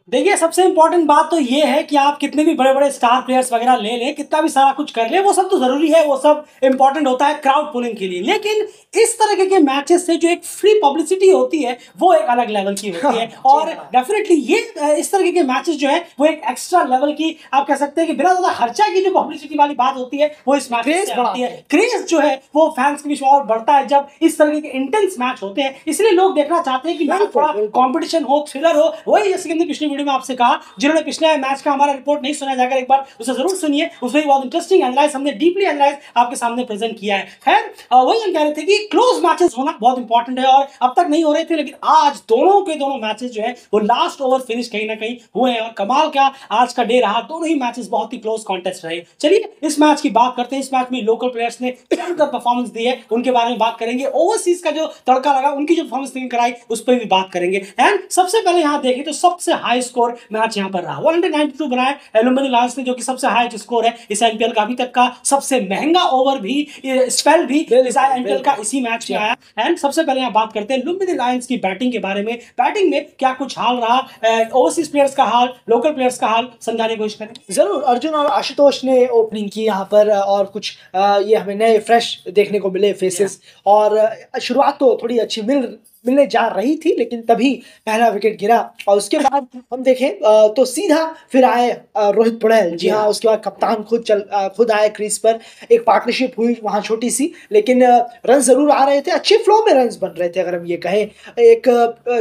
देखिए, सबसे इंपॉर्टेंट बात तो ये है कि आप कितने भी बड़े-बड़े स्टार प्लेयर्स वगैरह ले लें, कितना भी सारा कुछ कर लें, वो सब तो ज़रूरी है, वो सब इंपॉर्टेंट होता है क्राउड पुलिंग के लिए। लेकिन इस तरह के मैचेस से जो एक फ्री पब्लिसिटी होती है, वो एक अलग लेवल की होती है। और डेफिनेटली ये इस तरह के मैचेस जो है, वो एक एक्स्ट्रा लेवल की आप कह सकते हैं कि बिना ज़्यादा खर्चा की जो पब्लिसिटी वाली बात होती है, वो इस मैच से आती है। क्रेज जो है, वो फैंस के बीच में और बढ़ता है जब इस तरह के इंटेंस मैच होते हैं। इसलिए लोग देखना चाहते हैं कि मैच थोड़ा कॉम्पिटिशन हो, थ्रिलर हो। वही जैसे कि हमने पिछली वीडियो में आपसे कहा, जिन्होंने पिछले मैच का हमारा रिपोर्ट नहीं सुना, जाकर एक बार उसे जरूर सुनिए। उसमें बहुत इंटरेस्टिंग एनालाइज हमने डीपली एनालाइज आपके सामने प्रेजेंट किया है। खैर, वही हम कह रहे थे कि क्लोज मैचेस होना बहुत इंपॉर्टेंट है और अब तक नहीं हो रहे थे, लेकिन आज दोनों के दोनों मैचेस जो है वो लास्ट ओवर फिनिश कहीं ना कहीं हुए हैं। और कमाल क्या आज का डे रहा, दोनों ही मैचेस बहुत ही क्लोज कॉन्टेस्ट रहे। चलिए इस मैच की बात करते हैं। इस मैच में लोकल प्लेयर्स ने परफॉर्मेंस दी है, उनके बारे में बात करेंगे। ओवरसीज का जो तड़का लगा, उनकी जो परफॉर्मेंस कराई, उस पर भी बात करेंगे। एंड सबसे पहले यहाँ देखें तो सबसे हाई स्कोर मैच यहाँ पर रहा, 192 बनाया एल्यूमिनियम लायंस ने, जो कि सबसे हाईएस्ट स्कोर है इस आईपीएल का अभी तक का। सबसे महंगा ओवर भी, स्पेल भी इस आईपीएल का इसी मैच में आया। एंड सबसे पहले यहाँ बात करते हैं लुम्बिनी लायंस की बैटिंग के बारे में। बैटिंग में क्या कुछ हाल रहा, ओवरसीज प्लेयर्स का हाल, लोकल प्लेयर्स का हाल समझाने की कोशिश करें। जरूर, अर्जुन और आशुतोष ने ओपनिंग की यहाँ पर, और कुछ ये हमें नए फ्रेश देखने को मिले फेसेस। और शुरुआत तो थोड़ी अच्छी मिलने जा रही थी, लेकिन तभी पहला विकेट गिरा और उसके बाद हम देखें तो सीधा फिर आए रोहित पौडेल। जी हाँ, उसके बाद कप्तान खुद आए क्रीज पर। एक पार्टनरशिप हुई वहाँ छोटी सी, लेकिन रन जरूर आ रहे थे, अच्छे फ्लो में रन बन रहे थे अगर हम ये कहें। एक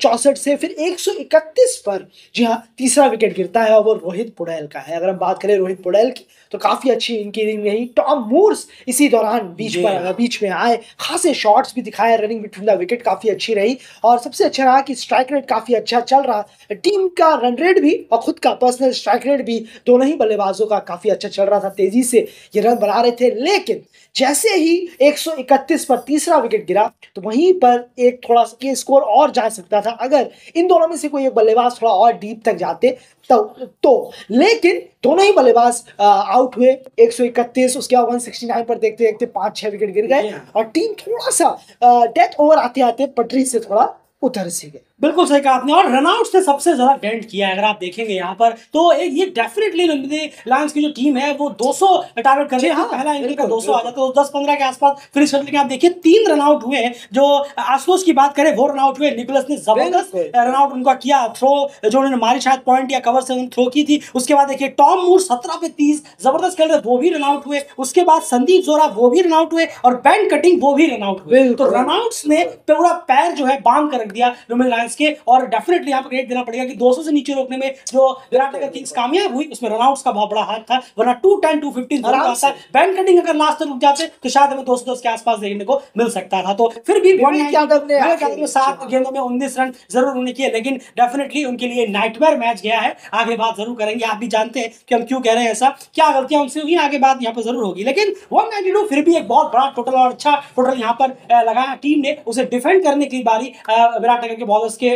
64 से फिर 131 पर जी हाँ तीसरा विकेट गिरता है और वो रोहित पौडेल का है। अगर हम बात करें रोहित पौडेल की, तो काफी अच्छी इनकी इनिंग रही। टॉम मूर्स इसी दौरान बीच में आए, खासे शॉट्स भी दिखाए, रनिंग बिटवीन द विकेट काफी अच्छी रही। और सबसे अच्छा रहा कि स्ट्राइक रेट काफी अच्छा चल रहा, टीम का रन रेट भी और खुद का पर्सनल स्ट्राइक रेट भी, दोनों ही बल्लेबाजों का काफी अच्छा चल रहा था। तेजी से ये रन बना रहे थे, लेकिन जैसे ही 131 पर तीसरा विकेट गिरा, तो वहीं पर एक थोड़ा सा ये स्कोर और जा सकता था अगर इन दोनों में से कोई एक बल्लेबाज थोड़ा और डीप तक जाते तो लेकिन दोनों ही बल्लेबाज आउट हुए। 131, उसके बाद 169 पर देखते देखते 5-6 विकेट गिर गए और टीम थोड़ा सा डेथ ओवर आते आते पटरी से थोड़ा उतर सी गई। बिल्कुल सही कहा आपने। और रनआउट्स ने सबसे ज्यादा डेंट किया है अगर आप देखेंगे यहाँ पर, तो ये डेफिनेटली लुम्बिनी लायंस की जो टीम है वो 200 टारगेट कर रही है। पहला इनिंग का 200 आ जाता तो 10-15 के आसपास फिनिश करने के। आप देखिए 3 रनआउट हुए हैं। जो आशुतोष की बात करें वो रनआउट हुए, निकोलस ने जबरदस्त रनआउट उनका किया, थ्रो जो उन्होंने मारी शायद पॉइंट या कवर से उन्होंने थ्रो की थी। उसके बाद देखिए टॉम मूर 17 पे 30 जबरदस्त खेल रहे, वो भी रनआउट हुए। उसके बाद संदीप जोरा वो भी रनआउट हुए और बैन कटिंग वो भी रनआउट हुए। तो रनआउट्स ने पूरा पैर जो है बांध कर रख दिया लुम्बिनी लायंस के। और डेफिनेटली यहाँ पर क्रेडिट देना पड़ेगा कि 200 से नीचे रोकने में जो विराटनगर किंग्स कामयाब हुई, उसमें रनआउट्स का बहुत बड़ा हाथ था। वरना 210 215 आता है। बैन कटिंग अगर लास्ट तक रुक जाते तो शायद हमें 210 के आसपास देखने को मिल सकता था। तो फिर भी विवेक यादव ने 7 गेंदों में 19 रन जरूर उन्होंने किए, लेकिन डेफिनेटली उनके लिए नाइटमेयर मैच गया है। आगे बात जरूर करेंगे, आप भी जानते हैं कि हम क्यों कह रहे हैं ऐसा, क्या गलतियां उनसे हुई, आगे बात यहाँ पर जरूर होगी। लेकिन 192 फिर भी एक बहुत बड़ा टोटल और अच्छा टोटल यहाँ पर लगाया टीम ने। उसे डिफेंड करने की बारी विराटनगर के बॉलर्स के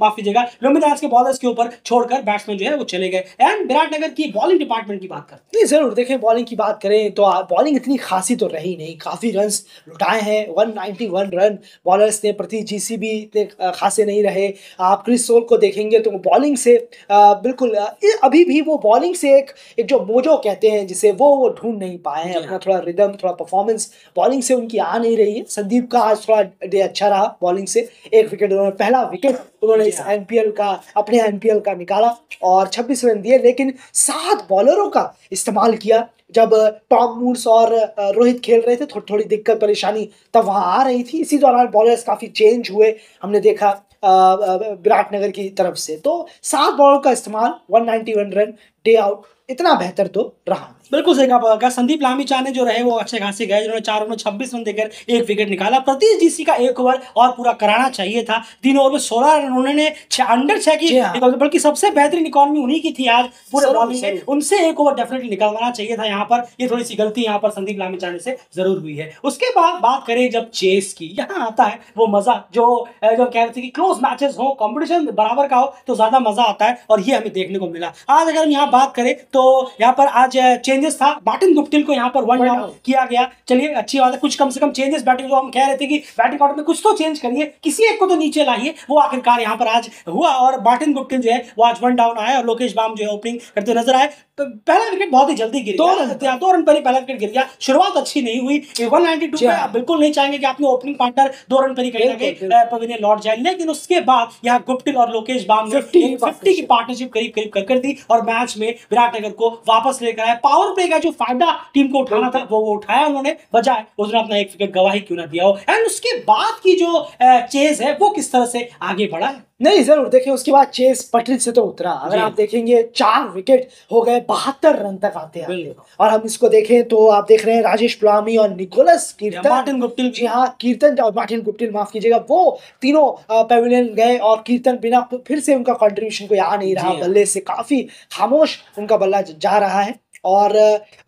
माफ कीजिएगा लुम्बिनी लायंस के बॉलर्स के ऊपर छोड़कर बैट्समैन जो है वो चले गए। एंड विराटनगर की बॉलिंग डिपार्टमेंट की बात करते हैं। जरूर देखें, बॉलिंग की बात करें तो बॉलिंग इतनी खासी तो रही नहीं, काफी रन्स लुटाए हैं। 191 रन बॉलर्स ने प्रति जीसीबी इतने खासे नहीं रहे। आप क्रिस सोल को देखेंगे तो बॉलिंग से बिल्कुल अभी भी वो बॉलिंग से एक जो मोजो कहते हैं जिसे, वो ढूंढ नहीं पाए हैं। अपना थोड़ा रिदम, थोड़ा परफॉर्मेंस बॉलिंग से उनकी आ नहीं रही है। संदीप का आज थोड़ा डे अच्छा रहा बॉलिंग से, 1 विकेट उन्होंने, पहला विकेट उन्होंने इस एनपीएल का, अपने एनपीएल का निकाला और 26 रन दिए। लेकिन 7 बॉलरों का इस्तेमाल किया। जब टॉम मूर्स और रोहित खेल रहे थे, थोड़ी दिक्कत परेशानी तब वहां आ रही थी। इसी दौरान बॉलर्स काफी चेंज हुए, हमने देखा विराटनगर की तरफ से। तो 7 बॉलर का इस्तेमाल, 191 रन, डे आउट, इतना बेहतर तो रहा। बिल्कुल सही कहा। संदीप लामिछाने जो रहे वो अच्छे खासे गए, जिन्होंने 4 ओवर में 26 रन देकर 1 विकेट निकाला। प्रतीश जीसी का 1 ओवर और पूरा कराना चाहिए था। 3 ओवर में 16 रन उन्होंने अंडर 6 की, बल्कि सबसे बेहतरीन इकॉनमी उन्हीं की थी आज पूरे बॉलिंग में। उनसे 1 ओवर डेफिनेटली निकलवाना चाहिए था यहाँ पर। ये थोड़ी सी गलती यहाँ पर संदीप लामिछाने से जरूर हुई है। उसके बाद बात करें जब चेस की, यहाँ आता है वो मजा जो कह रहे थे कि क्लोज मैचेस हो, कॉम्पिटिशन बराबर का हो तो ज्यादा मजा आता है, और ये हमें देखने को मिला। आज अगर हम यहाँ बात करें तो यहाँ पर आज चेंजेस था, मार्टिन गुप्टिल को यहाँ पर वन डाउन किया गया। चलिए अच्छी बात है, कुछ कम से कम चेंजेस बैटिंग, जो हम कह रहे थे कि बैटिंग ऑर्डर में कुछ तो चेंज करिए, किसी एक को तो नीचे लाइए, वो आखिरकार यहाँ पर आज हुआ और मार्टिन गुप्टिल जो है वो आज वन डाउन आया और लोकेश बाम जो है ओपनिंग करते नजर आए। तो पहला विकेट बहुत ही जल्दी गिर गया, 2 रन पर ही पहला विकेट गिर गया, शुरुआत अच्छी नहीं हुई। 192 पे आप बिल्कुल नहीं चाहेंगे कि अपने ओपनिंग पार्टनर 2 रन पर ही कहीं ना कहीं पवेलियन लौट जाए, लेकिन उसके बाद यहाँ गुप्टिल और लोकेश बाम ने 50 की पार्टनरशिप करीब करीब कर दी और मैच में विराटनगर को वापस लेकर आए। पावर प्ले का जो फायदा टीम को उठाना था वो उठाया उन्होंने, बजाय उसने अपना एक विकेट गवाही क्यों ना दिया हो। एंड उसके बाद की जो चेज है वो किस तरह से आगे बढ़ा है। नहीं जरूर देखें, उसके बाद चेस पटरी से तो उतरा। अगर आप देखेंगे 4 विकेट हो गए 72 रन तक आते हैं। और हम इसको देखें तो आप देख रहे हैं राजेश पुलामी और निकोलस कीर्तन, मार्टिन गुप्टिल, जी हाँ कीर्तन और मार्टिन गुप्टिल माफ कीजिएगा, वो तीनों पेविलियन गए और कीर्तन बिना फिर से उनका कंट्रीब्यूशन कोई आ नहीं रहा, बल्ले से काफी खामोश उनका बल्ला जा रहा है। और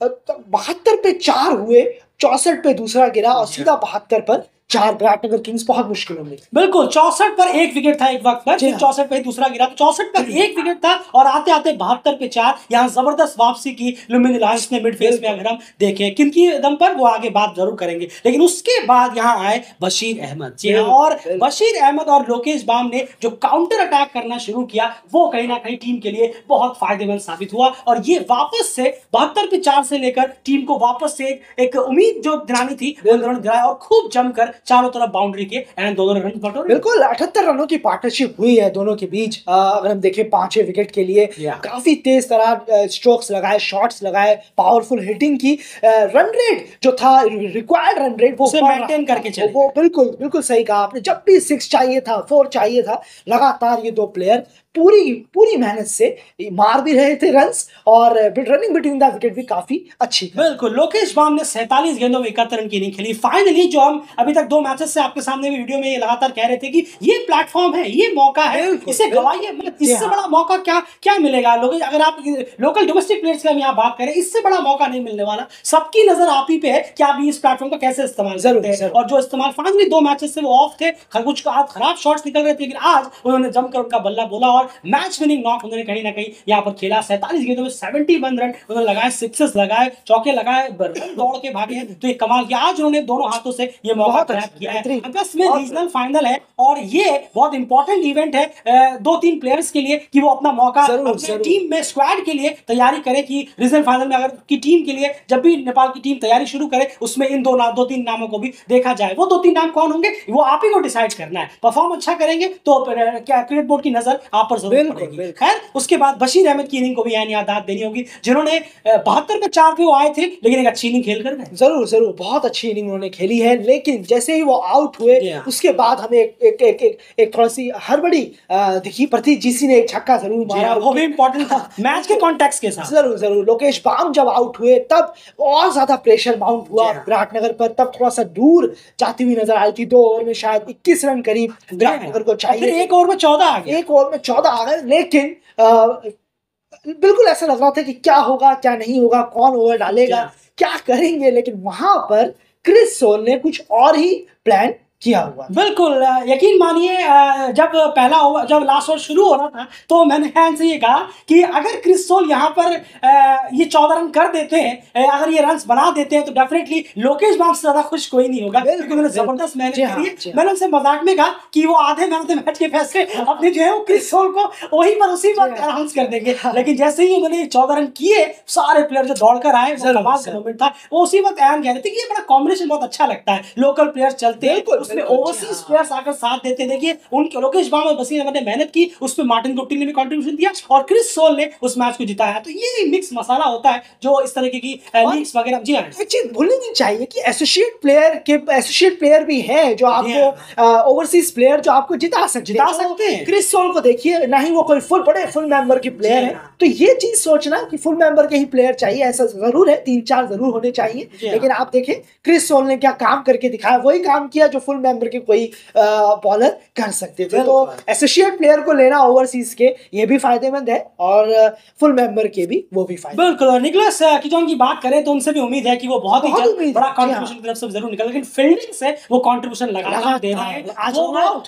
72 पे 4 हुए, 64 पे दूसरा गिरा और सीधा 72 पर 4 विराटनगर किंग्स बहुत मुश्किलों में। बिल्कुल 64 पर 1 विकेट था एक वक्त पर, 64 पे दूसरा गिरा, 64 पर 1 विकेट था और आते आते 72 पे 4। यहाँ जबरदस्त वापसी की लुम्बिनी लायंस ने मिड फेज में। अगर हम देखें किनकी दम पर, वो आगे बात जरूर करेंगे, लेकिन उसके बाद यहाँ आए बशीर अहमद। जी हाँ, और बशीर अहमद और लोकेश बाम ने जो काउंटर अटैक करना शुरू किया वो कहीं ना कहीं टीम के लिए बहुत फायदेमंद साबित हुआ और ये वापस से 72 पे 4 से लेकर टीम को वापस से एक उम्मीद जो दिलानी थी वो उन्होंने दिलाया और खूब जमकर चारों तरफ बाउंड्री के एंड दोनों रन बटोरे। बिल्कुल 78 रनों की पार्टनरशिप हुई है दोनों के बीच। अगर हम देखें 5वें विकेट के लिए काफी तेज तरह स्ट्रोक्स लगाए, शॉट्स लगाए, पावरफुल हिटिंग की, रन रेट जो था रिक्वायर्ड रन रेट वो मेंटेन करके चले। वो बिल्कुल सही कहा आपने। जब भी 6 चाहिए था, 4 चाहिए था, लगातार ये 2 प्लेयर पूरी मेहनत से मार भी रहे थे रन्स और रनिंग बिटवीन द विकेट भी काफी अच्छी। बिल्कुल लोकेश बाम ने 47 गेंदों में 71 रन की इनिंग खेली। फाइनली जो हम अभी तक 2 मैचेस से आपके सामने भी वीडियो में ये लगातार कह रहे थे कि ये प्लेटफॉर्म है, ये मौका है, इसे गवाइए, मतलब इससे बड़ा मौका क्या मिलेगा। लोग अगर आप लोकल डोमेस्टिक प्लेयर्स की हम यहाँ बात करें, इससे बड़ा मौका नहीं मिलने वाला। सबकी नजर आप ही पे है कि आप इस प्लेटफॉर्म का कैसे इस्तेमाल करते हैं और जो इस्तेमाल फाइनली 2 मैचेस से वो ऑफ थे, कुछ खराब शॉट्स निकल रहे थे, लेकिन आज उन्होंने जमकर उनका बल्ला बोला और मैच विनिंग नॉक उन्होंने कहीं ना कहीं यहाँ पर खेला। 47 गेंदों में 71 रन उन्होंने लगाए, सिक्सेस लगाए, चौके लगाए, दौड़ के भागे, तो ये कमाल किया। आज उन्होंने दोनों हाथों से ये मौका ग्रैब किया है। अगस्त में रीजनल फाइनल है और ये बहुत इंपॉर्टेंट इवेंट है 2-3 प्लेयर्स के लिए कि वो अपना मौका अपने टीम में स्क्वाड के लिए तैयारी करे कि रीजनल फाइनल में अगर की टीम के लिए जब भी नेपाल की टीम तैयारी शुरू करे उसमें इन 2-3 नामों को भी देखा जाए। वो 2-3 नाम कौन होंगे वो आप ही को डिसाइड करना है। परफॉर्म अच्छा करेंगे तो क्रिकेट बोर्ड की नजर आप पर जरूर पड़ेगी। खैर उसके बाद बशीर अहमद की इनिंग को भी याद देनी होगी, जिन्होंने 72 पे 4 पे वो आए थे लेकिन एक अच्छी इनिंग खेल कर गए। जरूर बहुत अच्छी इनिंग उन्होंने खेली है, लेकिन जैसे ही वो आउट हुए उसके बाद हमें एक थोड़ी सी हड़बड़ी दिखी। प्रतीक जीसी ने एक छक्का जरूर मारा, वो भी इंपॉर्टेंट था मैच के कॉन्टेक्स्ट के साथ। जरूर लोकेश बाम जब आउट हुए तब और ज्यादा प्रेशर माउंट हुआ विराटनगर पर, तब थोड़ा सा दूर जाती हुई नजर आई थी। 2 ओवर में शायद 21 रन करीब विराटनगर को चाहिए, 1 ओवर में 14 आ गए, 1 ओवर में 14 आ गए। लेकिन बिल्कुल ऐसा लग रहा था कि क्या होगा क्या नहीं होगा, कौन ओवर डालेगा, क्या करेंगे, लेकिन वहां पर क्रिस सोल ने कुछ और ही प्लान किया हुआ। बिल्कुल यकीन मानिए जब पहला ओवर जब लास्ट ओवर शुरू हो रहा था तो मैंने हैंड से ये कहा कि अगर क्रिस सोल यहाँ पर ये 14 रन कर देते हैं, अगर ये रन्स बना देते हैं तो डेफिनेटली लोकेश बाम से ज्यादा खुश कोई नहीं होगा, क्योंकि उन्होंने जबरदस्त मेहनत करी है। मैंने उनसे मजाक में कहा कि वो आधे मैन ऑफ द मैच के फैसले अपने जो है वो क्रिस सोल को वहीं पर उसी वक्त अनाउंस कर देंगे। लेकिन जैसे ही उन्होंने 14 रन किए, सारे प्लेयर जो दौड़ कर आए, कमाल का मोमेंट था। वो उसी वक्त ऐन कह रहे थे कि ये बड़ा कॉम्बिनेशन बहुत अच्छा लगता है, लोकल प्लेयर चलते हैं उसमें ओवरसीज प्लेयर्स आकर साथ देते। देखिए उनके लोकेश बाम और बशीर अहमद ने मेहनत की, उसमें मार्टिन गुप्टिल ने भी कंट्रीब्यूशन दिया और क्रिस सोल ने उस मैच को जिताया। तो ये मिक्स मसाला होता है जो इस तरीके की लीग्स वगैरह। जी हां, एक चीज भूलनी नहीं चाहिए कि एसोसिएट प्लेयर भी है जो आपको ओवरसीज प्लेयर जो आपको जिता सकते हैं। क्रिस सोल को देखिए, ना ही वो कोई फुल मेंबर की प्लेयर है, तो ये चीज सोचना कि फुल मेंबर के ही प्लेयर चाहिए ऐसा जरूर है, 3-4 जरूर होने चाहिए। लेकिन आप देखें क्रिस सोल ने क्या काम करके दिखाया, वही काम किया जो फुल मेंबर के कोई बॉलर कर सकते थे। तो एसोसिएट प्लेयर को लेना ओवरसीज के ये भी फायदेमंद है और फुल मेंबर के भी वो भी फायदा। बिल्कुल। निकोलस कीटोन की बात करें तो उनसे भी उम्मीद है कि वो बहुत ही जल्द बड़ा कंट्रीब्यूशन की तरफ से जरूर निकल, लेकिन फील्डिंग से वो कंट्रीब्यूशन लगा दे रहे हैं।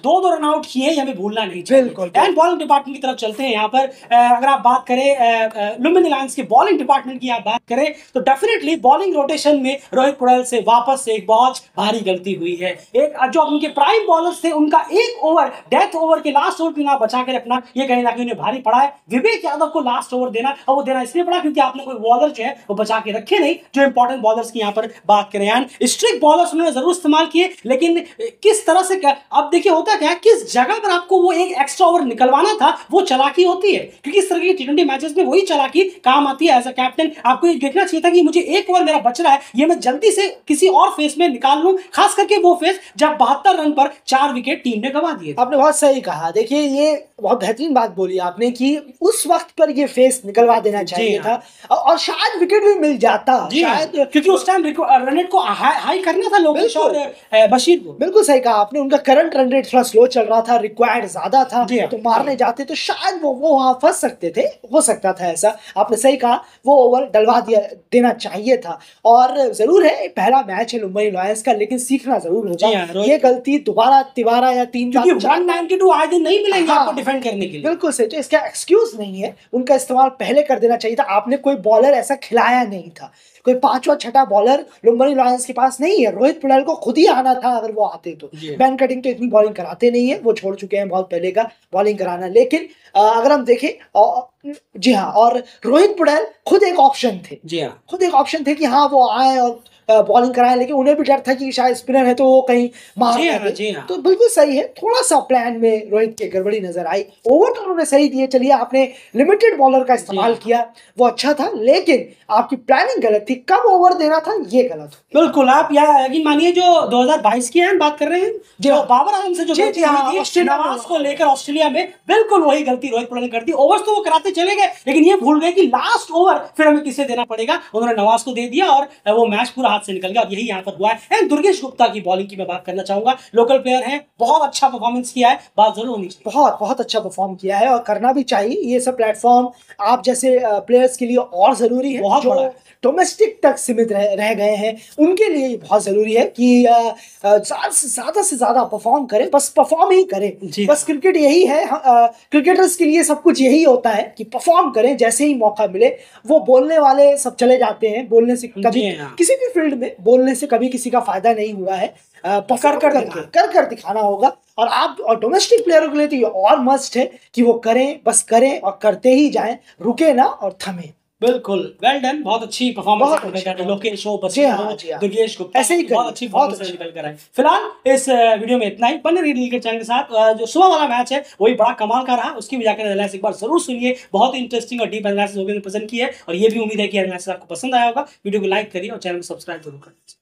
दो रन आउट किए हमें भूलना नहीं चाहिए। एंड बॉलिंग डिपार्टमेंट की तरफ चलते हैं। यहाँ पर अगर आप बात करें लुम्बिनी लायंस के बॉलिंग डिपार्टमेंट की आप बात करें तो डेफिनेटली बॉलिंग रोटेशन में रोहित पौडेल से वापस से एक बहुत भारी गलती हुई है। एक जो उनके प्राइम बॉलर्स थे उनका एक ओवर डेथ ओवर के लास्ट ओवर ना बचा कर रखना ये कहीं ना कहीं उन्हें भारी पड़ा है। विवेक यादव को लास्ट ओवर देना, और वो देना इसलिए पड़ा क्योंकि आपने कोई बॉलर जो है वो बचा के रखे नहीं, जो इंपॉर्टेंट बॉलर्स की यहाँ पर बात करें। एंड स्ट्रिक बॉलर्स उन्होंने जरूर इस्तेमाल किए, लेकिन किस तरह से अब देखिए होता क्या है, किस जगह पर आपको वो एक एक्स्ट्रा ओवर निकलवाना था वो चालाकी होती है, क्योंकि इस तरह की टी20 मैचेस में वही चालाकी काम आती है। एज अ कैप्टन आपको ये देखना चाहिए था कि मुझे एक ओवर मेरा बच रहा है, ये मैं जल्दी से किसी और फेस में निकाल लूं, खास करके वो फेस जब 72 रन पर 4 विकेट टीम ने गंवा दिए। आपने बहुत सही कहा। देखिए ये बहुत बेहतरीन बात बोली आपने कि उस वक्त पर ये फेस निकलवा देना चाहिए था और शायद विकेट भी मिल जाता शायद, क्योंकि उस टाइम रन रेट को हाई करना था लोकेश और बशीर को। बिल्कुल सही कहा आपने। उनका करंट रन रेट थोड़ा स्लो चल रहा था, रिक्वायर्ड ज्यादा था, तो मारने जाते तो शायद वो वहां फंस सकते थे, हो सकता था ऐसा। आपने सही कहा, वो ओवर डलवा देना चाहिए था। और जरूर है पहला मैच है मुंबई लॉयंस का, लेकिन सीखना जरूर होगा। ये गलती दोबारा तिबारा या 192 आए दिन नहीं मिलेंगे आपको डिफेंड करने के लिए। बिल्कुल सही, तो इसका एक्सक्यूज नहीं है, उनका इस्तेमाल पहले कर देना चाहिए था। आपने कोई बॉलर ऐसा खिलाया नहीं था, कोई पांचवा छठा बॉलर मुंबई लॉयंस के पास नहीं है। रोहित पौडेल को खुद ही आना था अगर वो आते तो। बेन कटिंग तो इतनी बॉलिंग कराते नहीं है, वो छोड़ चुके हैं बहुत पहले का बॉलिंग कराना। लेकिन अगर हम देखें जी हाँ, और रोहित पौडेल खुद एक ऑप्शन थे, जी हाँ, खुद एक ऑप्शन थे कि हाँ वो आए और बॉलिंग कराए, लेकिन उन्हें भी डर था कि शायद स्पिनर है तो वो कहीं मार दे। तो बिल्कुल सही है, थोड़ा सा प्लान में रोहित की गड़बड़ी नजर आई। ओवर तो उन्होंने सही दिए, चलिए आपने लिमिटेड बॉलर का इस्तेमाल किया वो अच्छा था, लेकिन आपकी प्लानिंग गलत थी, कब ओवर देना था ये गलत हो। बिल्कुल। आप यकीन मानिए जो 2022 की बात कर रहे हैं, जो बाबर आजम से जो गलती हुई थी नवाज को लेकर ऑस्ट्रेलिया में, बिल्कुल वही गलती रोहित पौडेल ने कर दी। ओवर्स तो वो कराते चले गए, लेकिन ये भूल गए कि लास्ट ओवर फिर हमें किसे देना पड़ेगा। उन्होंने नवाज को दे दिया और वो मैच पूरा से निकल गया, और यही यहाँ पर हुआ है। एंड दुर्गेश गुप्ता की बॉलिंग की मैं बात करना चाहूंगा। लोकल प्लेयर है, बहुत अच्छा परफॉर्मेंस किया है, बात जरूर होनी चाहिए। बहुत अच्छा परफॉर्म किया है और करना भी चाहिए। ये सब प्लेटफॉर्म आप जैसे प्लेयर्स के लिए और जरूरी है, बहुत बड़ा। डोमेस्टिक तक सीमित रह गए हैं, उनके लिए बहुत जरूरी है कि ज्यादा से ज्यादा परफॉर्म करें, बस परफॉर्म ही करें। बस क्रिकेट यही है, क्रिकेटर्स के लिए सब कुछ यही होता है कि परफॉर्म करें, जैसे ही मौका मिले। वो बोलने वाले सब चले जाते हैं, बोलने से कभी किसी भी फील्ड में बोलने से कभी किसी का फायदा नहीं हुआ है। कर दिखाना होगा। और आप और डोमेस्टिक प्लेयरों के लिए तो ये और मस्ट है कि वो करें, बस करें और करते ही जाएं, रुके ना और थमें। बिल्कुल, वेल डन। बहुत अच्छी परफॉर्मेंस लोकेश हो, दुर्गेश गुप्ता, ऐसे ही बहुत अच्छी परफॉर्मेंस निकल कर आए। फिलहाल इस वीडियो में इतना ही। बने रहिए के चैनल के साथ। जो सुबह वाला मैच है वही बड़ा कमाल का रहा, उसकी भी जाकर एनालिसिस एक बार जरूर सुनिए। बहुत इंटरेस्टिंग और डीप एनालिसिस होगी, पसंद की है, और ये भी उम्मीद है कि एनालिसिस आपको पसंद आया होगा। वीडियो को लाइक करिए और चैनल को सब्सक्राइब जरूर करिए।